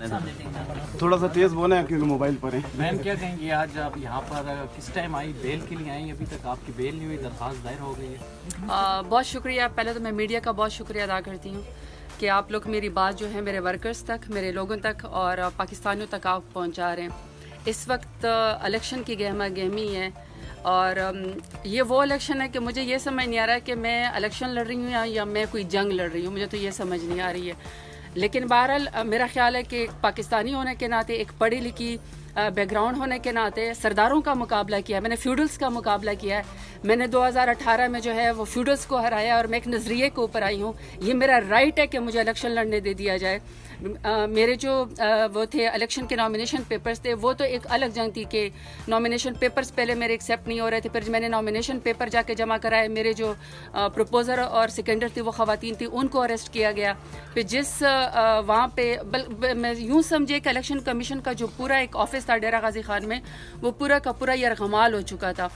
थोड़ा सा तेज बोले हैं क्योंकि मोबाइल पर है। मैम क्या कहेंगी, आज आप यहाँ पर किस टाइम आई, बेल के लिए आई? अभी तक आपकी बेल नहीं हुई, दरख्वास्त दायर हो गई है। बहुत शुक्रिया। पहले तो मैं मीडिया का बहुत शुक्रिया अदा करती हूँ कि आप लोग मेरी बात जो है मेरे वर्कर्स तक, मेरे लोगों तक और पाकिस्तानियों तक आप पहुँचा रहे हैं। इस वक्त इलेक्शन की गहमा गहमी है और ये वो इलेक्शन है कि मुझे ये समझ नहीं आ रहा है कि मैं इलेक्शन लड़ रही हूँ या मैं कोई जंग लड़ रही हूँ, मुझे तो ये समझ नहीं आ रही है। लेकिन बहरहाल मेरा ख्याल है कि पाकिस्तानी होने के नाते, एक पढ़ी लिखी बैकग्राउंड होने के नाते सरदारों का मुकाबला किया है, मैंने फ्यूडल्स का मुकाबला किया है। मैंने 2018 में जो है वो फ्यूडल्स को हराया और मैं एक नज़रिए के ऊपर आई हूँ। ये मेरा राइट है कि मुझे इलेक्शन लड़ने दे दिया जाए। मेरे जो वो थे इलेक्शन के नॉमिनेशन पेपर्स थे, वो तो एक अलग जंग थी कि नॉमिनेशन पेपर्स पहले मेरे एक्सेप्ट नहीं हो रहे थे। फिर मैंने नॉमिनेशन पेपर जाके जमा कराए, मेरे जो प्रपोजर और सेकेंडर थी वो ख़वातीन थी, उनको अरेस्ट किया गया। फिर जिस वहाँ पे मैं यूँ समझिए कि इलेक्शन कमीशन का जो पूरा एक ऑफिस था डेरा गाजी खान में, वो पूरा का पूरा यरगमाल हो चुका था।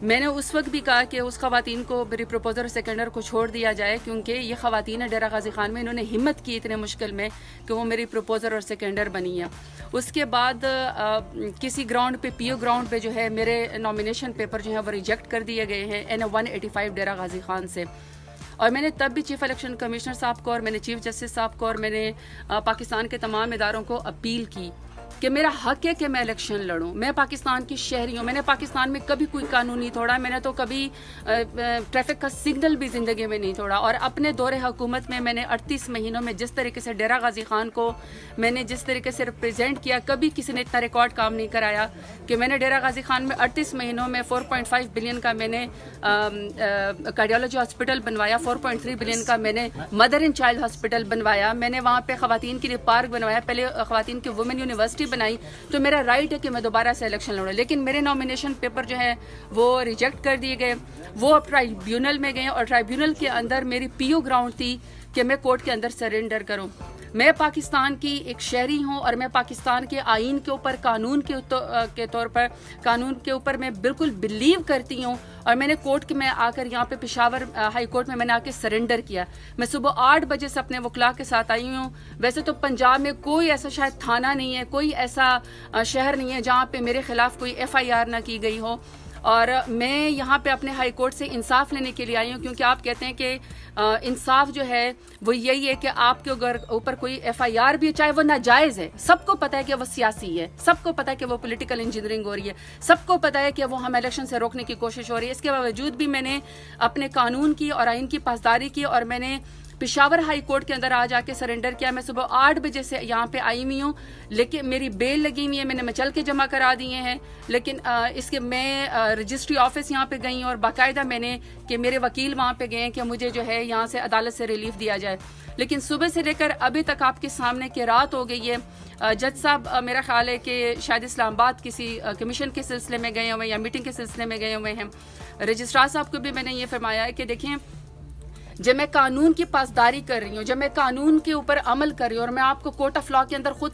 मैंने उस वक्त भी कहा कि उस ख़वातीन को, मेरी प्रपोजर और सेकेंडर को छोड़ दिया जाए, क्योंकि ये ख़वातीन है डेरा गाजी खान में, इन्होंने हिम्मत की इतने मुश्किल में कि वो मेरी प्रपोजर और सेकेंडर बनी है। उसके बाद किसी ग्राउंड पे, पीओ ग्राउंड पे जो है मेरे नॉमिनेशन पेपर जो है वो रिजेक्ट कर दिए गए हैं NA 185 डेरा गाजी खान से। और मैंने तब भी चीफ इलेक्शन कमिश्नर साहब को और मैंने चीफ जस्टिस साहब को और मैंने पाकिस्तान के तमाम इदारों को अपील की कि मेरा हक है कि मैं इलेक्शन लड़ूं। मैं पाकिस्तान की शहरी हूँ, मैंने पाकिस्तान में कभी कोई कानून नहीं तोड़ा, मैंने तो कभी ट्रैफिक का सिग्नल भी ज़िंदगी में नहीं तोड़ा। और अपने दौरे हुकूमत में मैंने 38 महीनों में जिस तरीके से डेरा गाजी खान को मैंने जिस तरीके से रिप्रेजेंट किया, कभी किसी ने इतना रिकॉर्ड काम नहीं कराया कि मैंने डेरा गाजी खान में 38 महीनों में 4.5 बिलियन का मैंने कार्डियोलॉजी हॉस्पिटल बनवाया, 4.3 बिलियन का मैंने मदर एंड चाइल्ड हॉस्पिटल बनवाया, मैंने वहाँ पर ख़वातीन के लिए पार्क बनवाया, पहले ख़वातीन की वुमेन यूनिवर्सिटी बनाई। तो मेरा राइट है कि मैं दोबारा से इलेक्शन लड़ूं। लेकिन मेरे नॉमिनेशन पेपर जो है वो रिजेक्ट कर दिए गए, वो अब ट्राइब्यूनल में गए और ट्राइब्यूनल के अंदर मेरी पीओ ग्राउंड थी कि मैं कोर्ट के अंदर सरेंडर करूं। मैं पाकिस्तान की एक शहरी हूं और मैं पाकिस्तान के आईन के ऊपर, कानून के तौर पर, कानून के ऊपर मैं बिल्कुल बिलीव करती हूं। और मैंने कोर्ट में आकर यहाँ पे पेशावर हाई कोर्ट में मैंने आके सरेंडर किया। मैं सुबह 8 बजे से अपने वकला के साथ आई हूँ। वैसे तो पंजाब में कोई ऐसा शायद थाना नहीं है, कोई ऐसा शहर नहीं है जहाँ पे मेरे खिलाफ कोई FIR ना की गई हो। और मैं यहाँ पे अपने हाई कोर्ट से इंसाफ लेने के लिए आई हूँ, क्योंकि आप कहते हैं कि इंसाफ जो है वो यही है कि आपके ऊपर कोई FIR भी, चाहे वो नाजायज़ है, सबको पता है कि वो सियासी है, सबको पता है कि वो पॉलिटिकल इंजीनियरिंग हो रही है, सबको पता है कि वो हम इलेक्शन से रोकने की कोशिश हो रही है। इसके बावजूद भी मैंने अपने कानून की और आइन की पासदारी की और मैंने पेशावर हाई कोर्ट के अंदर आज आके सरेंडर किया। मैं सुबह 8 बजे से यहाँ पे आई हुई हूँ, लेकिन मेरी बेल लगी हुई है, मैंने मचल के जमा करा दिए हैं। लेकिन इसके मैं रजिस्ट्री ऑफिस यहाँ पे गई और बाकायदा मैंने कि मेरे वकील वहाँ पे गए कि मुझे जो है यहाँ से अदालत से रिलीफ दिया जाए। लेकिन सुबह से लेकर अभी तक आपके सामने कि रात हो गई है। जज साहब मेरा ख्याल है कि शायद इस्लामाबाद किसी कमीशन के सिलसिले में गए हुए हैं या मीटिंग के सिलसिले में गए हुए हैं। रजिस्ट्रार साहब को भी मैंने ये फरमाया है कि देखें, जब मैं कानून की पासदारी कर रही हूँ, जब मैं कानून के ऊपर अमल कर रही हूँ और मैं आपको कोर्ट ऑफ लॉ के अंदर खुद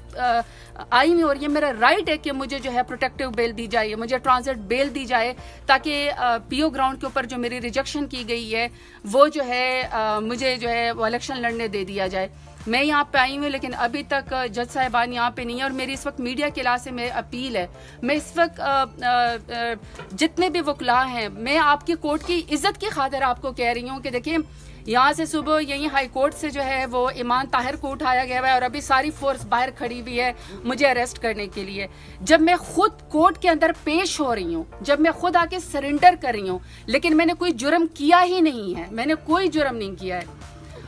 आई हुई, और ये मेरा राइट है कि मुझे जो है प्रोटेक्टिव बेल दी जाए, मुझे ट्रांजिट बेल दी जाए, ताकि पीओ ग्राउंड के ऊपर जो मेरी रिजेक्शन की गई है वो जो है मुझे जो है वो इलेक्शन लड़ने दे दिया जाए। मैं यहाँ पे आई हूँ, लेकिन अभी तक जज साहिबान यहाँ पे नहीं है। और मेरी इस वक्त मीडिया के लिहाज से मेरी अपील है, मैं इस वक्त जितने भी वकला हैं, मैं आपकी कोर्ट की इज्जत की खातिर आपको कह रही हूँ कि देखिए, यहाँ से सुबह यही हाई कोर्ट से जो है वो ईमान ताहिर को उठाया गया है और अभी सारी फोर्स बाहर खड़ी हुई है मुझे अरेस्ट करने के लिए। जब मैं खुद कोर्ट के अंदर पेश हो रही हूँ, जब मैं खुद आके सरेंडर कर रही हूँ, लेकिन मैंने कोई जुर्म किया ही नहीं है, मैंने कोई जुर्म नहीं किया है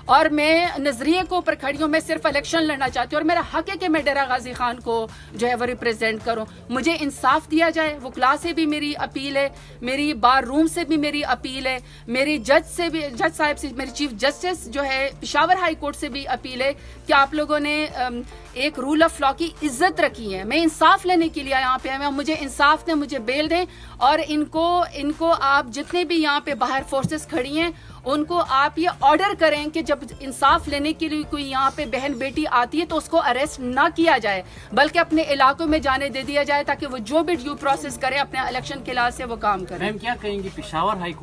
और मैं नजरिए को ऊपर खड़ी हूँ। मैं सिर्फ इलेक्शन लड़ना चाहती हूँ और मेरा हक है कि मैं डेरा गाजी खान को जो है वो रिप्रेजेंट करूँ। मुझे इंसाफ दिया जाए। वकला से भी मेरी अपील है, मेरी बार रूम से भी मेरी अपील है, मेरी जज से भी, जज साहब से, मेरी चीफ जस्टिस जो है पेशावर हाई कोर्ट से भी अपील है कि आप लोगों ने एक रूल ऑफ लॉ की इज्जत रखी है। मैं इंसाफ लेने के लिए यहाँ पे आया हूँ, मुझे इंसाफ दें, मुझे बेल दें। और इनको आप जितने भी यहाँ पे बाहर फोर्सेस खड़ी हैं उनको आप ये ऑर्डर करें कि जब इंसाफ लेने के लिए कोई यहाँ पे बहन बेटी आती है तो उसको अरेस्ट ना किया जाए, बल्कि अपने इलाकों में जाने दे दिया जाए, ताकि वो जो भी ड्यू प्रोसेस करे अपने इलेक्शन के लिहाज से वो काम करे। मैम क्या कहेंगी, पेशावर हाई